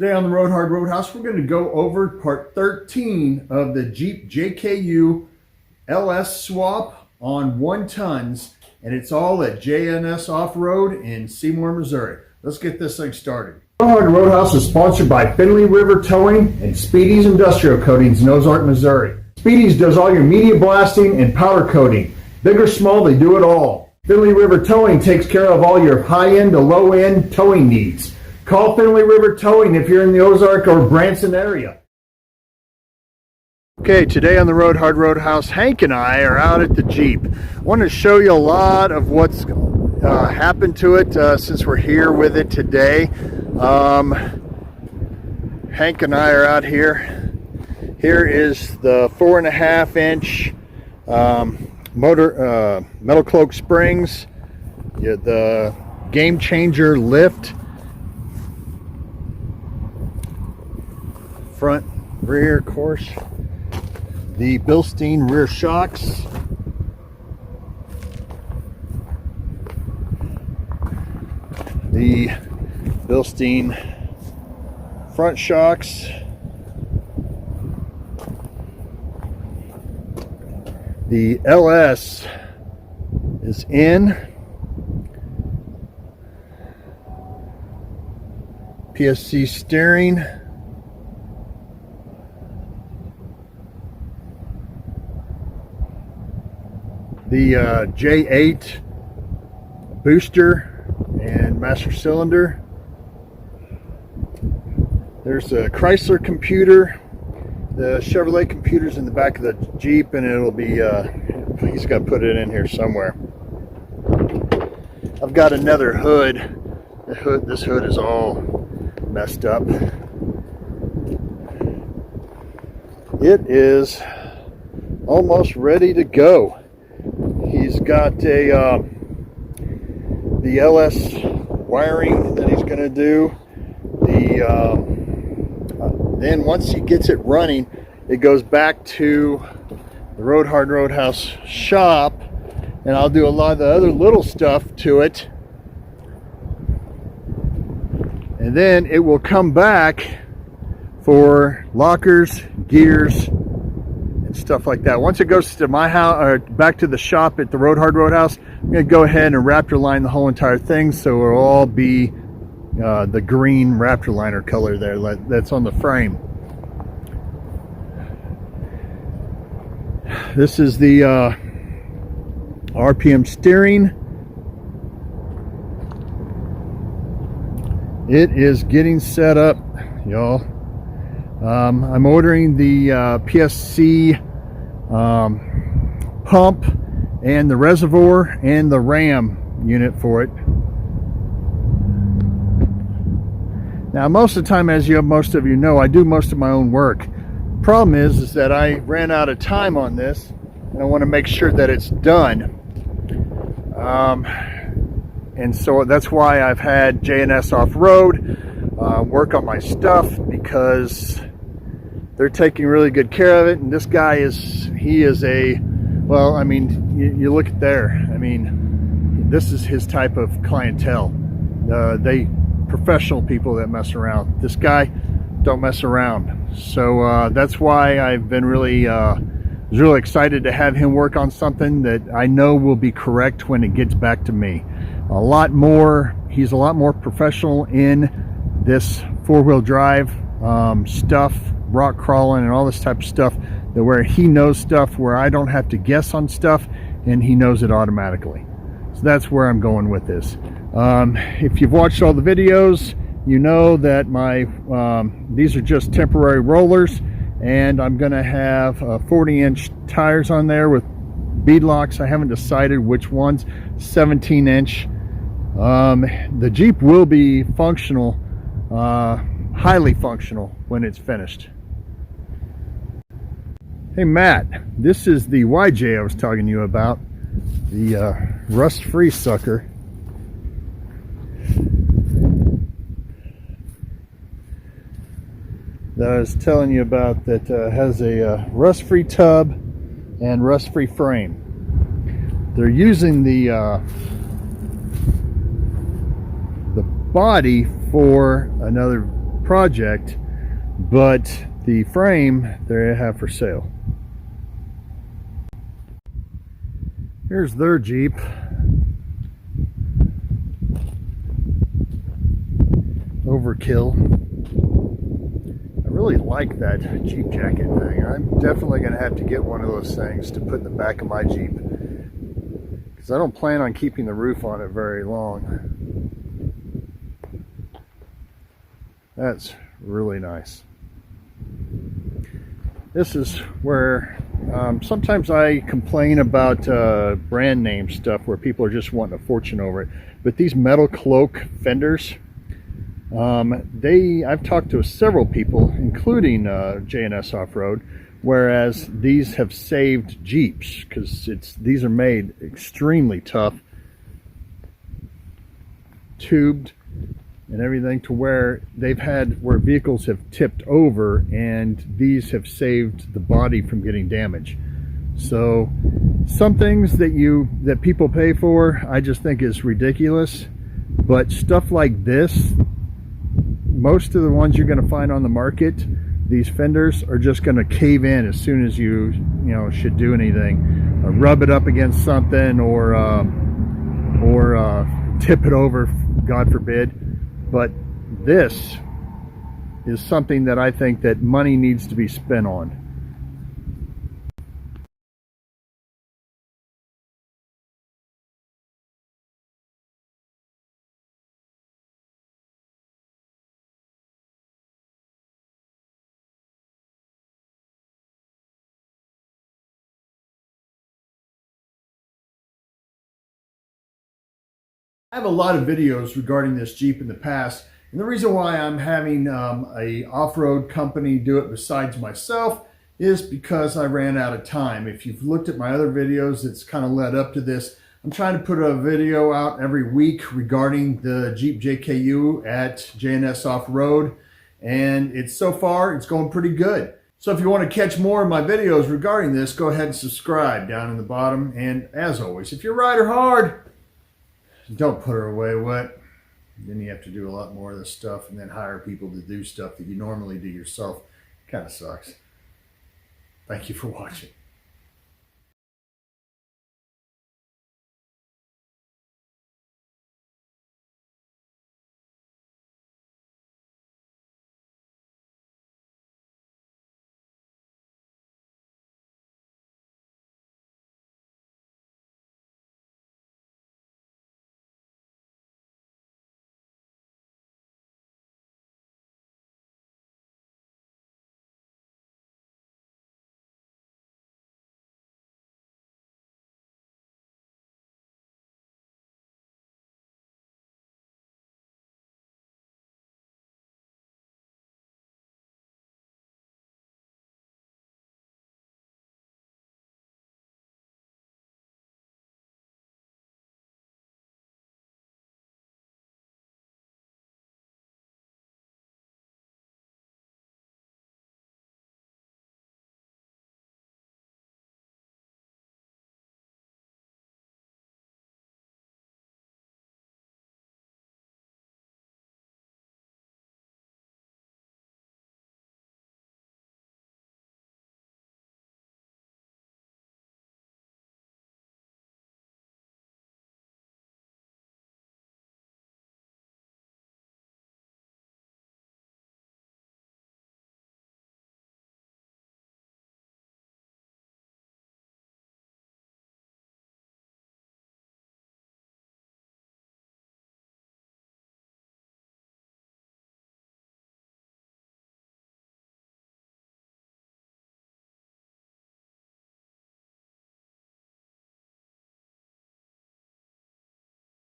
Today on the Roadhouse, we're going to go over part 13 of the Jeep JKU LS Swap on 1 tons, and it's all at JNS Off-Road in Seymour, Missouri. Let's get this thing started. Roadhouse is sponsored by Finley River Towing and Speedy's Industrial Coatings in Ozark, Missouri. Speedy's does all your media blasting and powder coating. Big or small, they do it all. Finley River Towing takes care of all your high-end to low-end towing needs. Call Finley River Towing if you're in the Ozark or Branson area. Okay, today on the Roadhouse, Hank and I are out at the Jeep. I want to show you a lot of what's happened to it since we're here with it today. Hank and I are out here. Here is the 4.5 inch motor metal cloak springs, the Game Changer lift, front rear, of course, the Bilstein rear shocks, the Bilstein front shocks, the LS is in, PSC steering, the J8 booster and master cylinder. There's a Chrysler computer. The Chevrolet computer's in the back of the Jeep, and it'll be, he's got to put it in here somewhere. I've got another hood. This hood is all messed up. It is almost ready to go. He's got a the LS wiring that he's going to do. Then once he gets it running, it goes back to the Roadhouse shop, and I'll do a lot of the other little stuff to it. And then it will come back for lockers, gears, and stuff like that. Once it goes to my house, or back to the shop at the Roadhouse, I'm going to go ahead and Raptor line the whole entire thing, so it'll all be the green Raptor liner color there that's on the frame. This is the RPM steering. It is getting set up, y'all. I'm ordering the PSC pump and the reservoir and the RAM unit for it. Now, most of the time, as most of you know, I do most of my own work. Problem is that I ran out of time on this, and I want to make sure that it's done. And so that's why I've had JNS Off-Road work on my stuff, because they're taking really good care of it. And this guy he is a, well, I mean, you look at there. I mean, this is his type of clientele. Professional people that mess around. This guy don't mess around. So that's why I've been really excited to have him work on something that I know will be correct when it gets back to me. He's a lot more professional in this four-wheel drive stuff, rock crawling and all this type of stuff, that where he knows stuff where I don't have to guess on stuff, and he knows it automatically. So that's where I'm going with this. If you've watched all the videos, you know that these are just temporary rollers, and I'm going to have 40-inch tires on there with bead locks. I haven't decided which ones. 17-inch. The Jeep will be functional, highly functional, when it's finished. Hey Matt, this is the YJ I was talking to you about, the rust-free sucker. That I was telling you about, that has a rust-free tub and rust-free frame. They're using the body for another project, but the frame they have for sale. Here's their Jeep. Overkill. I really like that Jeep jacket thing. I'm definitely going to have to get one of those things to put in the back of my Jeep, because I don't plan on keeping the roof on it very long. That's really nice. This is where sometimes I complain about brand name stuff where people are just wanting a fortune over it. But these metal cloak fenders, I've talked to several people, including J&S Off-Road, whereas these have saved Jeeps, because these are made extremely tough, tubed and everything, to where where vehicles have tipped over, and these have saved the body from getting damaged. So some things that people pay for, I just think is ridiculous. But stuff like this, most of the ones you're going to find on the market, these fenders are just going to cave in as soon as you should do anything. Rub it up against something, or tip it over, God forbid. But this is something that I think that money needs to be spent on. I have a lot of videos regarding this Jeep in the past, and the reason why I'm having a off-road company do it besides myself is because I ran out of time. If you've looked at my other videos, it's kind of led up to this. I'm trying to put a video out every week regarding the Jeep JKU at J&S Off-Road, and so far it's going pretty good. So if you want to catch more of my videos regarding this, go ahead and subscribe down in the bottom. And as always, if you ride her hard, don't put her away wet. Then you have to do a lot more of this stuff and then hire people to do stuff that you normally do yourself. Kind of sucks. Thank you for watching.